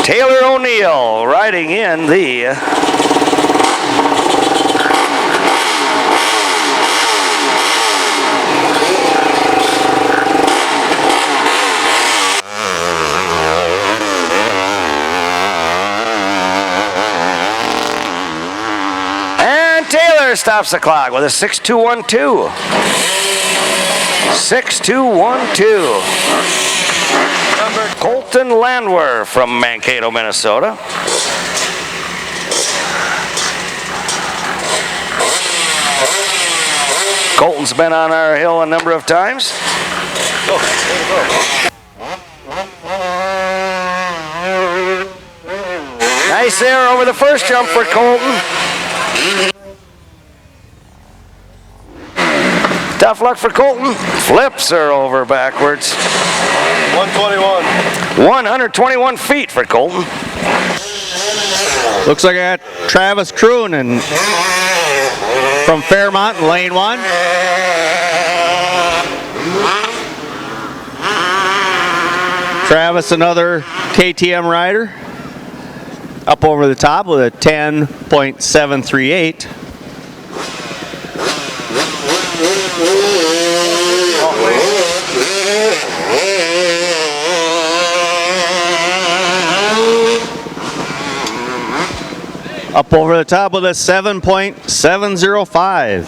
Taylor O'Neill riding in the Taylor stops the clock with a 6.212. 6.212. Colton Landwehr from Mankato, Minnesota. Colton's been on our hill a number of times. Nice air over the first jump for Colton. Tough luck for Colton. Flips her over backwards. 121. 121 feet for Colton. Looks like I got Travis Croonan from Fairmont in lane 1. Travis, another KTM rider, up over the top with a 10.738. Up over the top with a 7.705.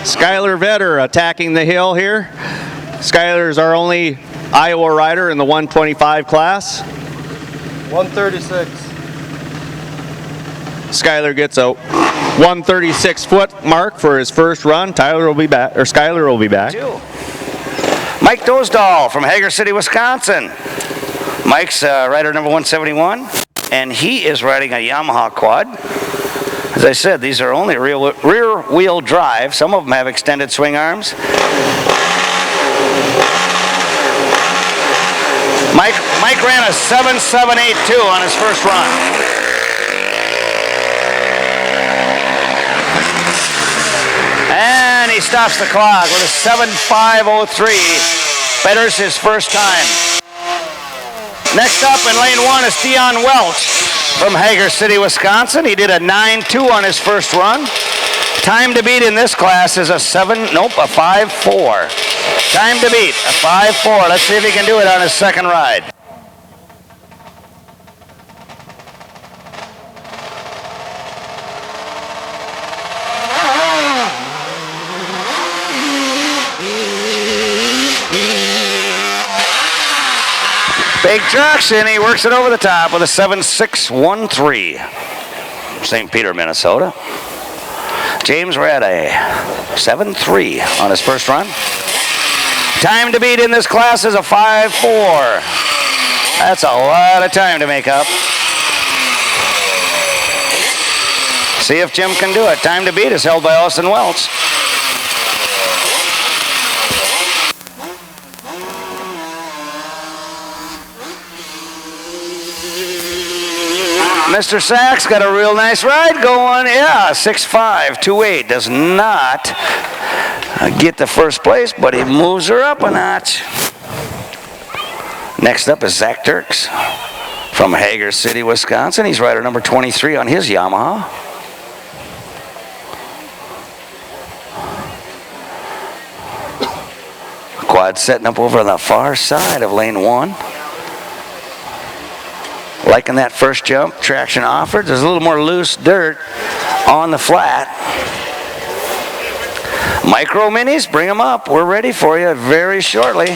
Skylar Vetter attacking the hill here. Skylar is our only Iowa rider in the 125 class. 136. Skylar gets a 136 foot mark for his first run. Tyler will be back, or Skylar will be back. Mike Dosdahl from Hager City, Wisconsin. Mike's rider number 171, and he is riding a Yamaha quad. As I said, these are only rear wheel drive. Some of them have extended swing arms. Mike ran a 7.782 on his first run. And he stops the clock with a 7.503. Betters his first time. Next up in lane 1 is Dion Welch from Hager City, Wisconsin. He did a 9.2 on his first run. Time to beat in this class is a 5.4. Time to beat, a 5.4. Let's see if he can do it on his second ride. Big traction, he works it over the top with a 7.613. St. Peter, Minnesota. James ran a 7.3 on his first run. Time to beat in this class is a 5.4. That's a lot of time to make up. See if Jim can do it. Time to beat is held by Austin Welch. Mr. Sachs got a real nice ride going. Yeah, 6.528. Does not get the first place, but he moves her up a notch. Next up is Zach Turks from Hager City, Wisconsin. He's rider number 23 on his Yamaha. Quad setting up over on the far side of lane 1. Liking that first jump, traction offered. There's a little more loose dirt on the flat. Micro minis, bring them up. We're ready for you very shortly.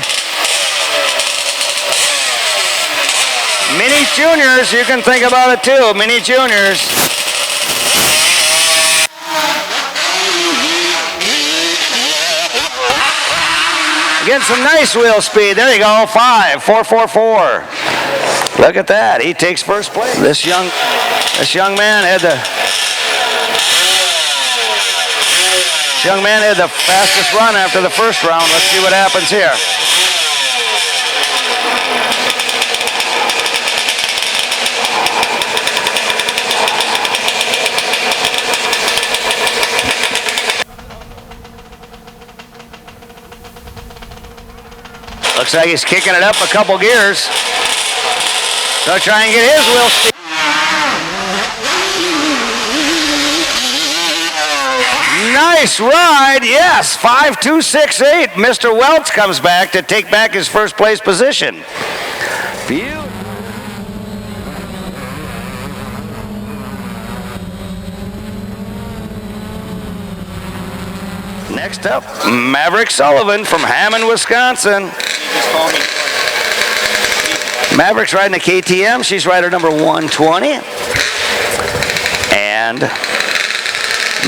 Mini juniors, you can think about it too. Mini juniors. Getting some nice wheel speed. There you go, 5.444. Look at that. He takes first place. This young man had the fastest run after the first round. Let's see what happens here. Looks like he's kicking it up a couple gears. Gonna try and get his wheel speed. Nice ride, yes, 5.268. Mr. Welch comes back to take back his first place position. Beautiful. Next up, Maverick Sullivan from Hammond, Wisconsin. Maverick's riding a KTM. She's rider number 120. And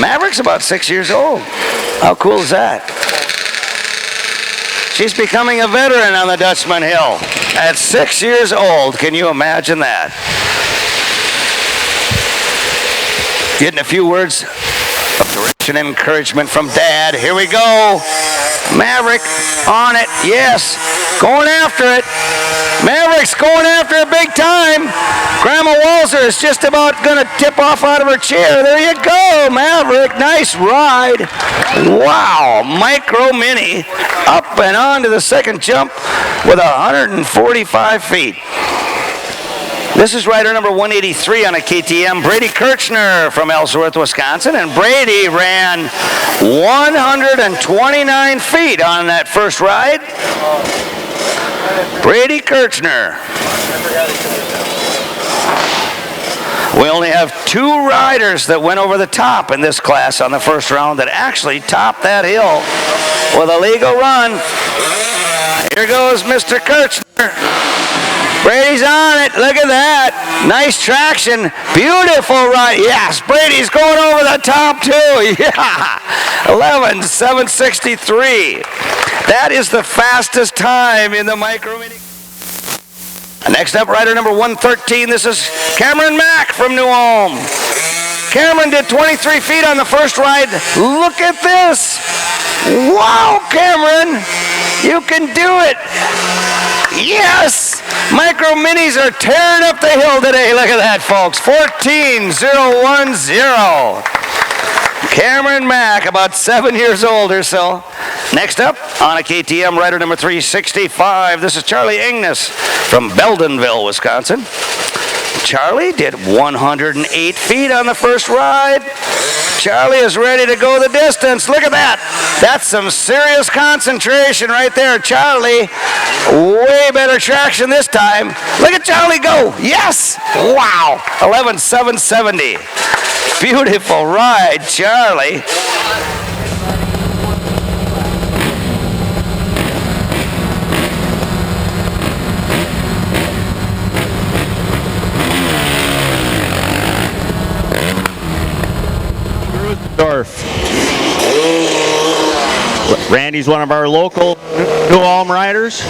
Maverick's about 6 years old. How cool is that? She's becoming a veteran on the Dutchman Hill at 6 years old. Can you imagine that? Getting a few words of direction and encouragement from Dad. Here we go. Maverick on it. Yes. Going after it. Maverick's going after it big time. Grandma Walzer is just about going to tip off out of her chair. There you go, Maverick. Nice ride. Wow. Micro Mini up and on to the second jump with 145 feet. This is rider number 183 on a KTM, Brady Kirchner from Ellsworth, Wisconsin. And Brady ran 129 feet on that first ride. Brady Kirchner. We only have 2 riders that went over the top in this class on the first round that actually topped that hill with a legal run. Here goes Mr. Kirchner. Brady's on it. Look at that. Nice traction. Beautiful ride. Yes, Brady's going over the top too. Yeah. 11.763. That is the fastest time in the Micro Mini. Next up, rider number 113. This is Cameron Mack from New Ulm. Cameron did 23 feet on the first ride. Look at this. Wow, Cameron. You can do it. Yes. Micro Minis are tearing up the hill today. Look at that, folks. 14.010. Cameron Mack, about 7 years old or so. Next up, on a KTM, rider number 365. This is Charlie Ignis from Beldenville, Wisconsin. Charlie did 108 feet on the first ride. Charlie is ready to go the distance. Look at that. That's some serious concentration right there. Charlie, way better traction this time. Look at Charlie go. Yes. Wow. 11.770. Beautiful ride, Charlie. Randy's one of our local New Ulm riders.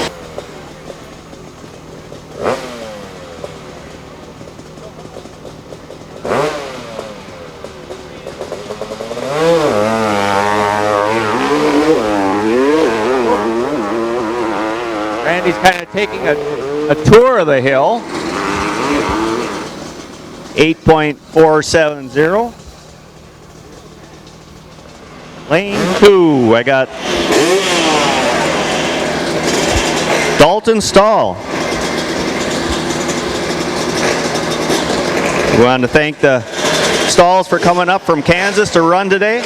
Randy's kind of taking a tour of the hill. 8.470. Lane 2, I got Dalton Stahl. We want to thank the Stalls for coming up from Kansas to run today.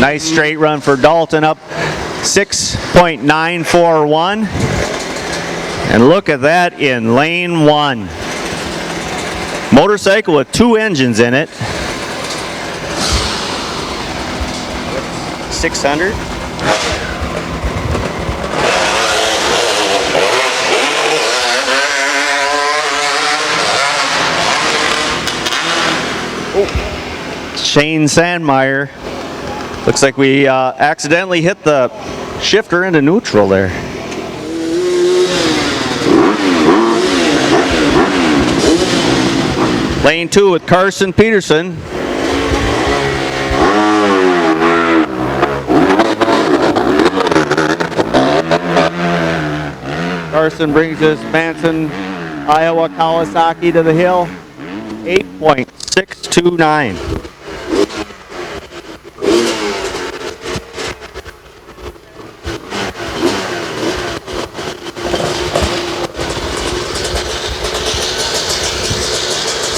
Nice straight run for Dalton, up 6.941. And look at that in lane 1. Motorcycle with 2 engines in it. 600. Shane Sandmeyer. Looks like we accidentally hit the shifter into neutral there. Lane 2 with Carson Peterson. Carson brings us Manson Iowa Kawasaki to the hill, 8.629.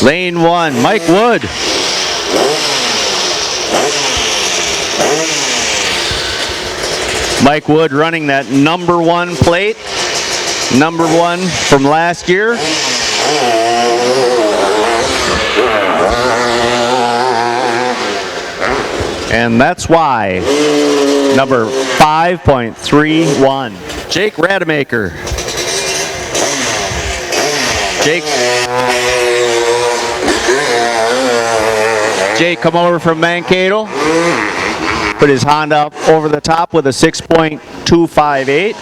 Lane 1, Mike Wood. Mike Wood running that number 1 plate. Number 1 from last year. And that's why. Number 5.31. Jake Rademacher. Jake come over from Mankato. Put his Honda up over the top with a 6.258.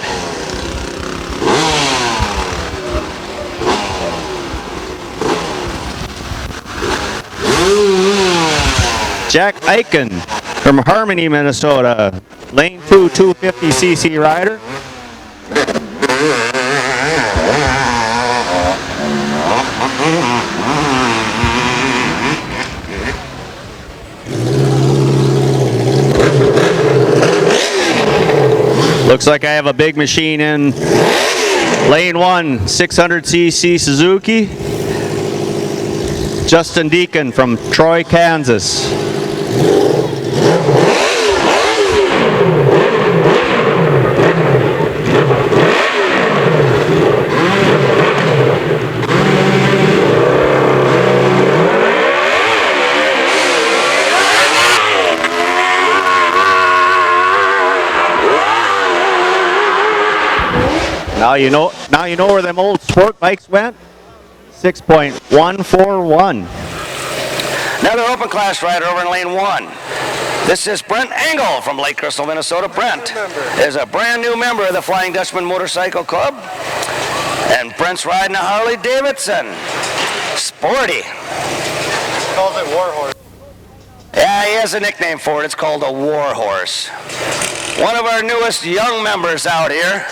Jack Eichen from Harmony, Minnesota. Lane 2, 250cc rider. Looks like I have a big machine in lane 1, 600cc Suzuki. Justin Deacon from Troy, Kansas. Now you know where them old sport bikes went. 6.141. Another open class rider over in lane 1. This is Brent Engel from Lake Crystal, Minnesota. Brent is a brand new member of the Flying Dutchmen Motorcycle Club. And Brent's riding a Harley Davidson. Sporty. He calls it Warhorse. Yeah, he has a nickname for it. It's called a Warhorse. One of our newest young members out here.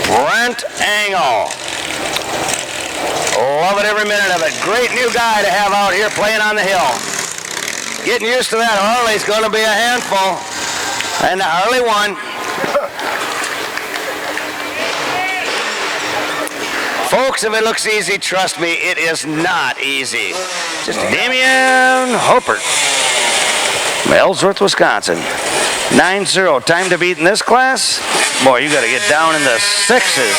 Brent Engel. Love it every minute of it. Great new guy to have out here playing on the hill. Getting used to that Harley's going to be a handful. And the Harley won. Folks, if it looks easy, trust me, it is not easy. Just Damian Hopert from Ellsworth, Wisconsin. 9-0. Time to beat in this class? Boy, you got to get down in the 6s.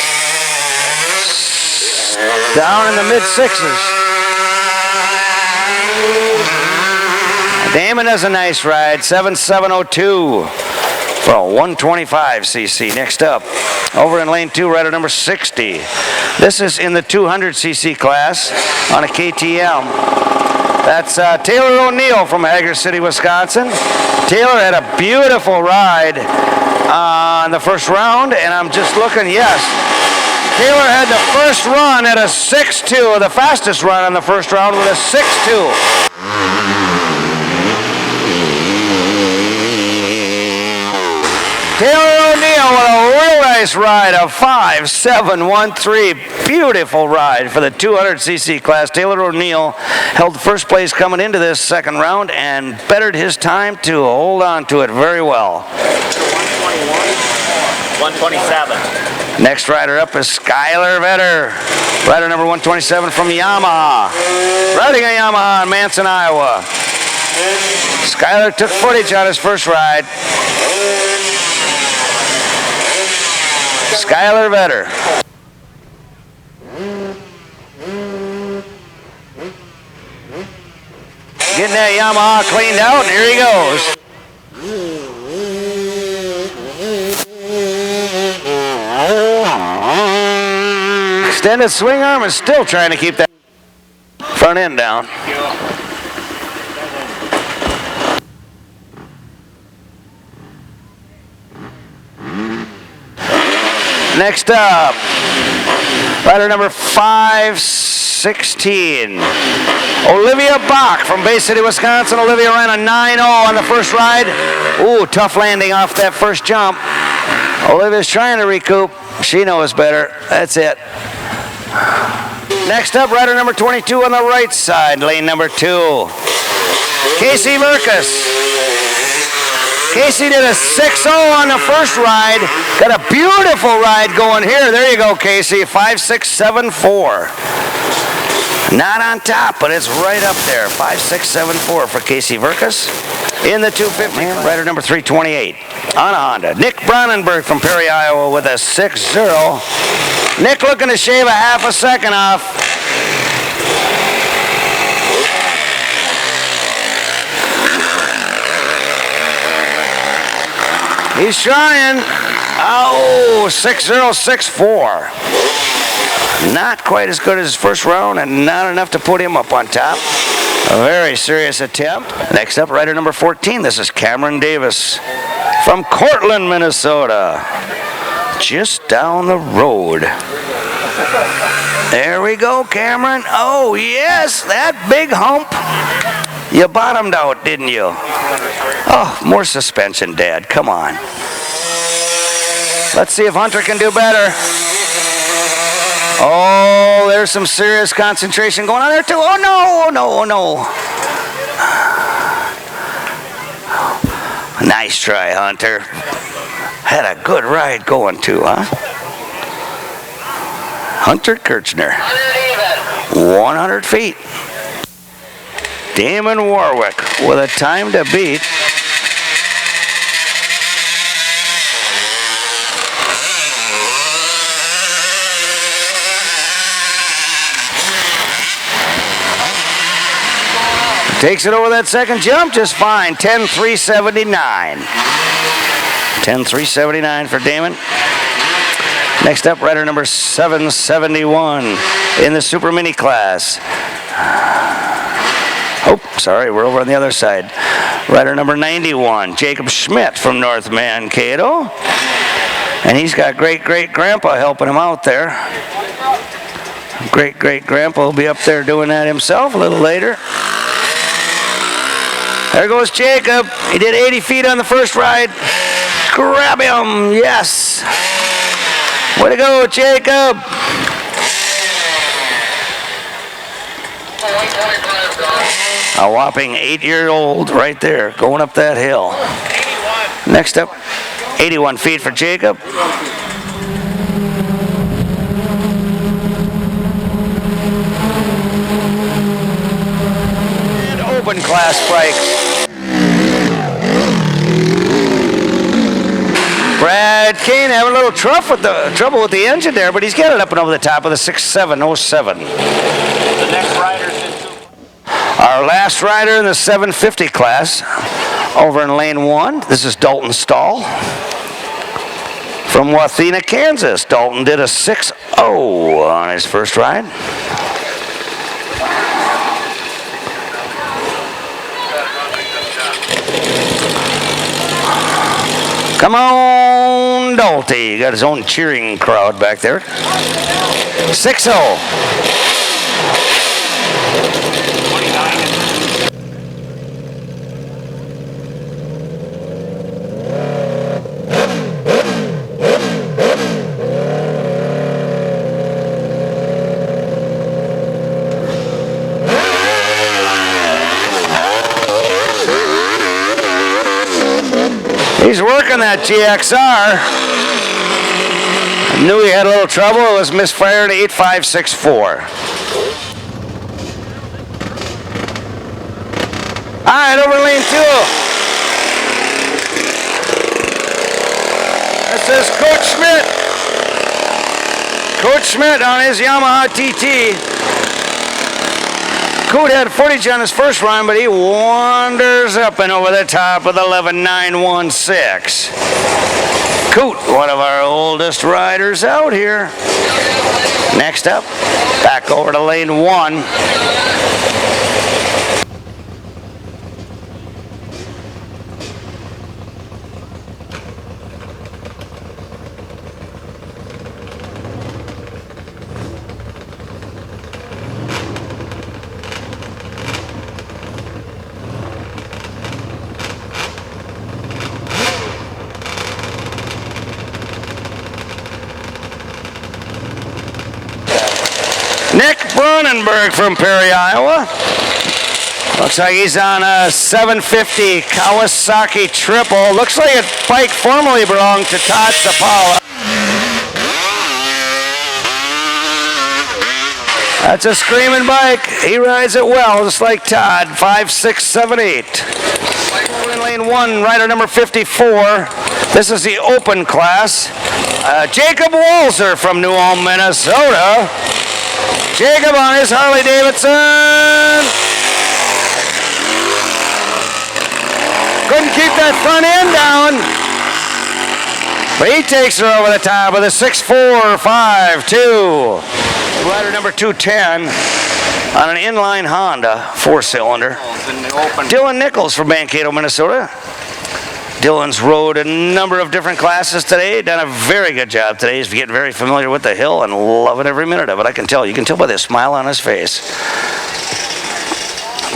Down in the mid-6s. Damon has a nice ride. 7.702 for a 125cc. Next up, over in lane 2, rider number 60. This is in the 200cc class on a KTM. That's Taylor O'Neill from Hager City, Wisconsin. Taylor had a beautiful ride on the first round, and I'm just looking, yes. Taylor had the first run at a 6.2, the fastest run on the first round with a 6.2. Taylor O'Neill with a real nice ride of 5.713. Beautiful ride for the 200cc class. Taylor O'Neill held first place coming into this second round and bettered his time to hold on to it very well. 127. Next rider up is Skylar Vetter. Rider number 127 from Yamaha. Riding a Yamaha in Manson, Iowa. Skylar took footage on his first ride. Skylar Vetter. Getting that Yamaha cleaned out, and here he goes. Extended swing arm is still trying to keep that front end down. Next up, rider number 516, Olivia Bach from Bay City, Wisconsin. Olivia ran a 9.0 on the first ride. Ooh, tough landing off that first jump. Olivia's trying to recoup. She knows better. That's it. Next up, rider number 22 on the right side, lane number 2. Casey Merkus. Casey did a 6-0 on the first ride. Got a beautiful ride going here. There you go, Casey. 5.674. Not on top, but it's right up there. 5.674 for Casey Merkus. In the 250, rider number 328 on a Honda. Nick Bronnenberg from Perry, Iowa with a 6-0. Nick looking to shave a half a second off. He's trying. Oh, 6.064. Not quite as good as his first round and not enough to put him up on top. A very serious attempt. Next up, rider number 14. This is Cameron Davis from Cortland, Minnesota. Just down the road. There we go, Cameron. Oh, yes, that big hump. You bottomed out, didn't you? Oh, more suspension, Dad. Come on. Let's see if Hunter can do better. Oh, there's some serious concentration going on there, too. Oh, no, oh, no, oh, no. Nice try, Hunter. Had a good ride going, too, huh? Hunter Kirchner. 100 feet. Damon Warwick with a time to beat. Takes it over that second jump just fine. 10.379. 10.379 for Damon. Next up, rider number 771 in the Super Mini class. Oh, sorry, we're over on the other side. Rider number 91, Jacob Schmidt from North Mankato. And he's got great-great-grandpa helping him out there. Great-great-grandpa will be up there doing that himself a little later. There goes Jacob. He did 80 feet on the first ride. Grab him, yes. Way to go, Jacob. A whopping 8-year-old right there going up that hill. 81. Next up, 81 feet for Jacob. And open class bikes. Brad Kane having a little trouble with the engine there, but he's got it up and over the top of the 6.707. The next rider's in Our last rider in the 750 class over in lane 1. This is Dalton Stahl from Wathena, Kansas. Dalton did a 6.0 on his first ride. Come on, Dalty. Got his own cheering crowd back there. 6.0. He's working that GXR. Knew he had a little trouble. It was misfiring 8.564. All right, over lane 2. This is Coach Schmidt. Coach Schmidt on his Yamaha TT. Coot had footage on his first run, but he wanders up and over the top with 11.916. Coot, one of our oldest riders out here. Next up, back over to lane 1. Nick Brunenberg from Perry, Iowa. Looks like he's on a 750 Kawasaki triple. Looks like a bike formerly belonged to Todd Sapala. That's a screaming bike. He rides it well, just like Todd. 5, 6, 7, 8. In lane 1, rider number 54. This is the open class. Jacob Walzer from New Ulm, Minnesota. Jacob on his Harley Davidson. Couldn't keep that front end down. But he takes her over the top with a 6.452. Rider number 210 on an inline Honda 4-cylinder. Dylan Nichols from Mankato, Minnesota. Dylan's rode a number of different classes today. Done a very good job today. He's getting very familiar with the hill and loving every minute of it. I can tell. You can tell by the smile on his face.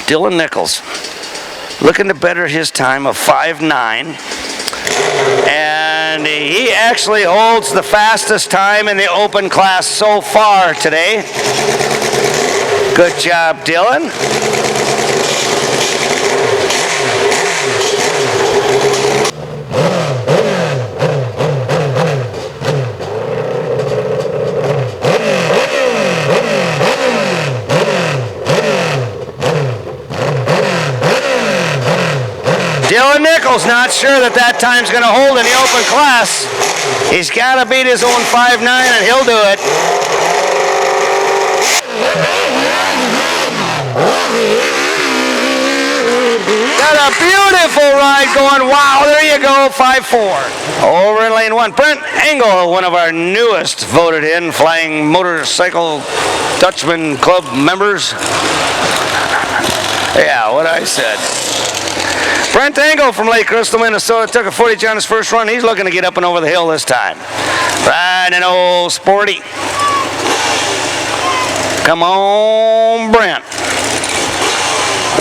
Dylan Nichols looking to better his time of 5.9. And he actually holds the fastest time in the open class so far today. Good job, Dylan. Dylan Nichols not sure that time's going to hold in the open class. He's got to beat his own 5.9 and he'll do it. Got a beautiful ride going. Wow, there you go, 5.4. Over in lane 1, Brent Engel, one of our newest voted in Flying Motorcycle Dutchmen Club members. Yeah, what I said. Brent Engel from Lake Crystal, Minnesota, took a footage on his first run. He's looking to get up and over the hill this time. Riding old Sporty. Come on, Brent.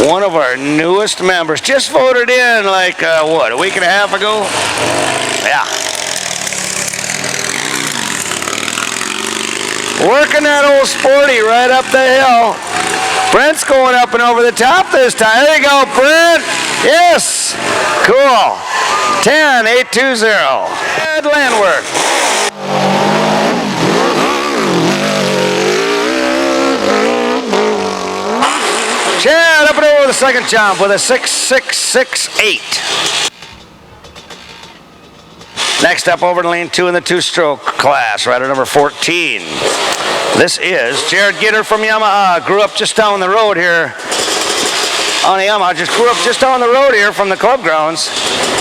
One of our newest members. Just voted in like, what, a week and a half ago? Yeah. Working that old Sporty right up the hill. Brent's going up and over the top this time. There you go, Brent. Yes. Cool. 10.820. Ed Landworth. Chad up and over the second jump with a 6.668. Next up over to lane 2 in the 2-stroke class, rider number 14. This is Jared Gitter from Yamaha. Grew up just down the road here on the Yamaha. Just grew up just down the road here from the club grounds.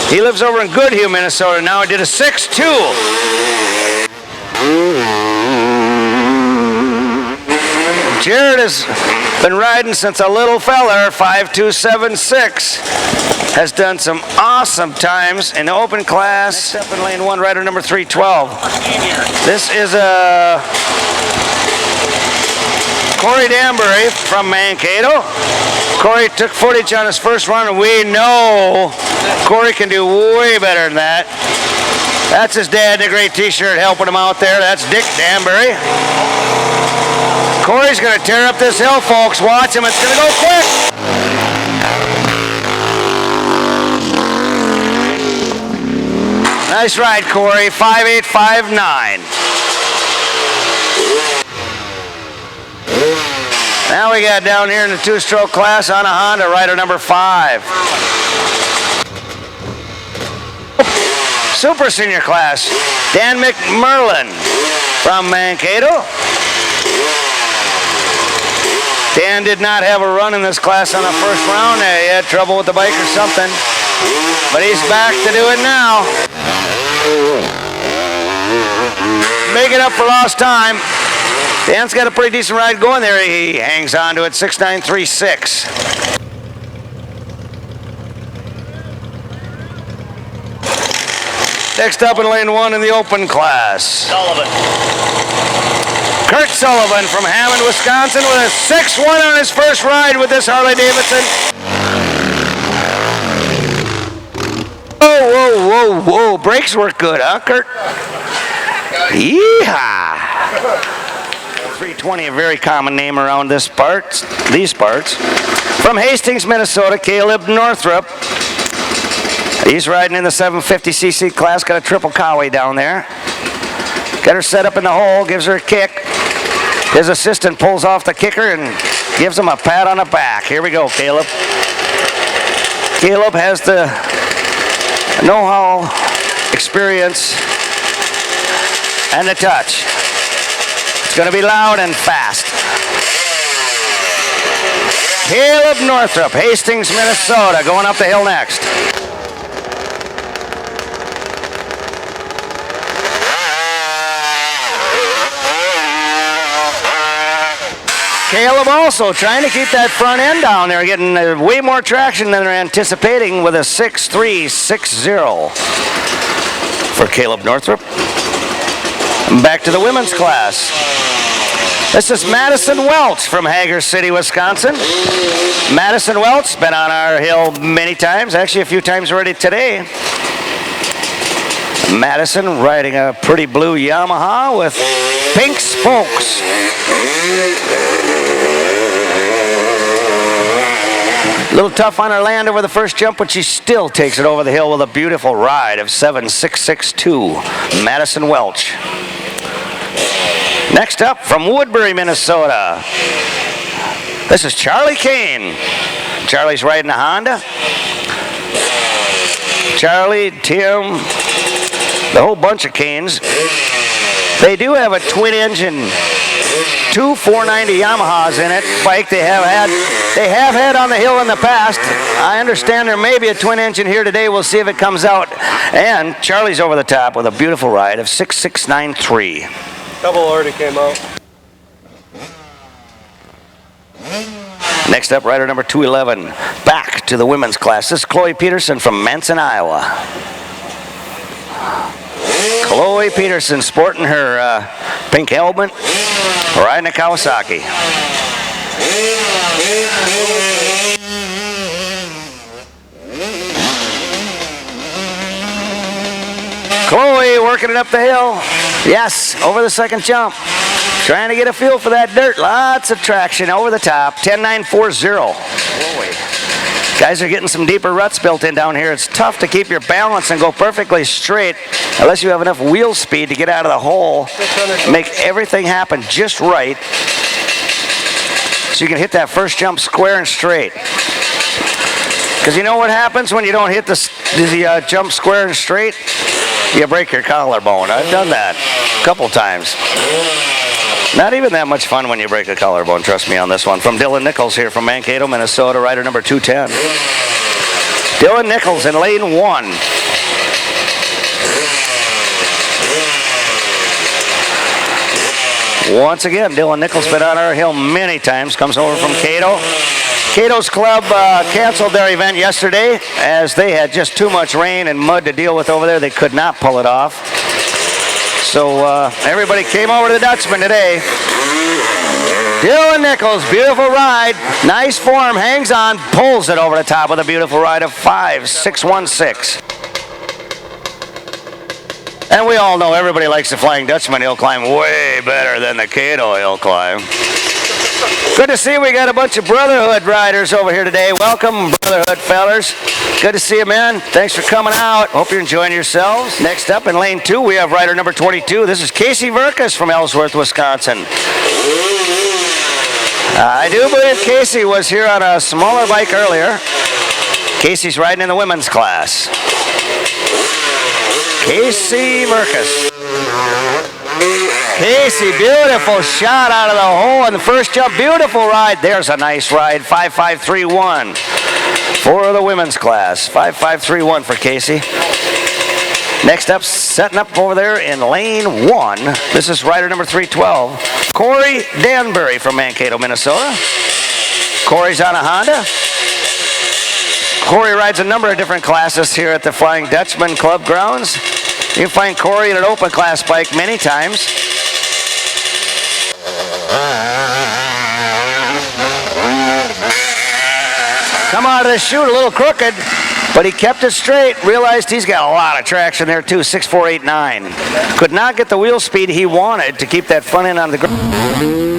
He lives over in Goodhue, Minnesota now. He did a 6.2. Jared has been riding since a little feller, 5.276. Has done some awesome times in the open class. Next up in lane 1, rider number 312. This is a Corey Danbury from Mankato. Corey took footage on his first run, and we know Corey can do way better than that. That's his dad in a gray t-shirt helping him out there. That's Dick Danbury. Corey's going to tear up this hill, folks. Watch him. It's going to go quick. Nice ride, Corey. 5.859. Now we got down here in the 2-stroke class on a Honda, rider number 5. Super senior class, Dan McMerlin from Mankato. Dan did not have a run in this class on the first round. He had trouble with the bike or something. But he's back to do it now. Making up for lost time. Dan's got a pretty decent ride going there. He hangs on to it, 6.936. Next up in lane 1 in the open class. Sullivan. Kurt Sullivan from Hammond, Wisconsin with a 6.1 on his first ride with this Harley Davidson. Whoa, whoa, whoa, whoa. Brakes work good, huh, Kurt? Yeehaw. 320, a very common name around these parts. From Hastings, Minnesota, Caleb Northrup. He's riding in the 750cc class, got a triple Cowie down there. Got her set up in the hole, gives her a kick. His assistant pulls off the kicker and gives him a pat on the back. Here we go, Caleb. Caleb has the know-how, experience, and the touch. It's going to be loud and fast. Caleb Northrup, Hastings, Minnesota, going up the hill next. Caleb also trying to keep that front end down there, getting way more traction than they're anticipating with a 6.360 for Caleb Northrup. Back to the women's class. This is Madison Welch from Hager City, Wisconsin. Madison Welch, been on our hill many times, actually a few times already today. Madison riding a pretty blue Yamaha with pink spokes. A little tough on her land over the first jump, but she still takes it over the hill with a beautiful ride of 7.662. Madison Welch. Next up, from Woodbury, Minnesota, this is Charlie Kane. Charlie's riding a Honda. Charlie, Tim, the whole bunch of Canes. They do have a twin-engine, two 490 Yamahas in it bike. They have had on the hill in the past. I understand there may be a twin engine here today. We'll see if it comes out. And Charlie's over the top with a beautiful ride of 6.693. Couple already came out. Next up, rider number 211. Back to the women's class. This is Chloe Peterson from Manson, Iowa. Chloe Peterson sporting her pink helmet, riding a Kawasaki. Chloe working it up the hill. Yes, over the second jump. Trying to get a feel for that dirt. Lots of traction over the top. 10.940. Chloe. Guys are getting some deeper ruts built in down here. It's tough to keep your balance and go perfectly straight unless you have enough wheel speed to get out of the hole, make everything happen just right so you can hit that first jump square and straight. Because you know what happens when you don't hit the jump square and straight? You break your collarbone. I've done that a couple times. Not even that much fun when you break a collarbone, trust me on this one. From Dylan Nichols here from Mankato, Minnesota, rider number 210. Dylan Nichols in lane 1. Once again, Dylan Nichols been on our hill many times, comes over from Cato. Cato's club canceled their event yesterday as they had just too much rain and mud to deal with over there. They could not pull it off. So everybody came over to the Dutchman today. Dylan Nichols, beautiful ride. Nice form, hangs on, pulls it over the top with a beautiful ride of 5.616. And we all know everybody likes the Flying Dutchman Hillclimb way better than the Cato Hillclimb. Good to see we got a bunch of Brotherhood riders over here today. Welcome, Brotherhood fellers. Good to see you, man. Thanks for coming out. Hope you're enjoying yourselves. Next up in lane 2, we have rider number 22. This is Casey Verkus from Ellsworth, Wisconsin. I do believe Casey was here on a smaller bike earlier. Casey's riding in the women's class. Casey Verkus. Casey, beautiful shot out of the hole in the first jump. Beautiful ride. There's a nice ride. 5.531 for the women's class. 5.531 for Casey. Next up, setting up over there in lane 1. This is rider number 312. Corey Danbury from Mankato, Minnesota. Corey's on a Honda. Corey rides a number of different classes here at the Flying Dutchman Club grounds. You can find Corey in an open class bike many times. Come out of the chute a little crooked, but he kept it straight. Realized he's got a lot of traction there too, 6.489. Could not get the wheel speed he wanted to keep that front end on the ground.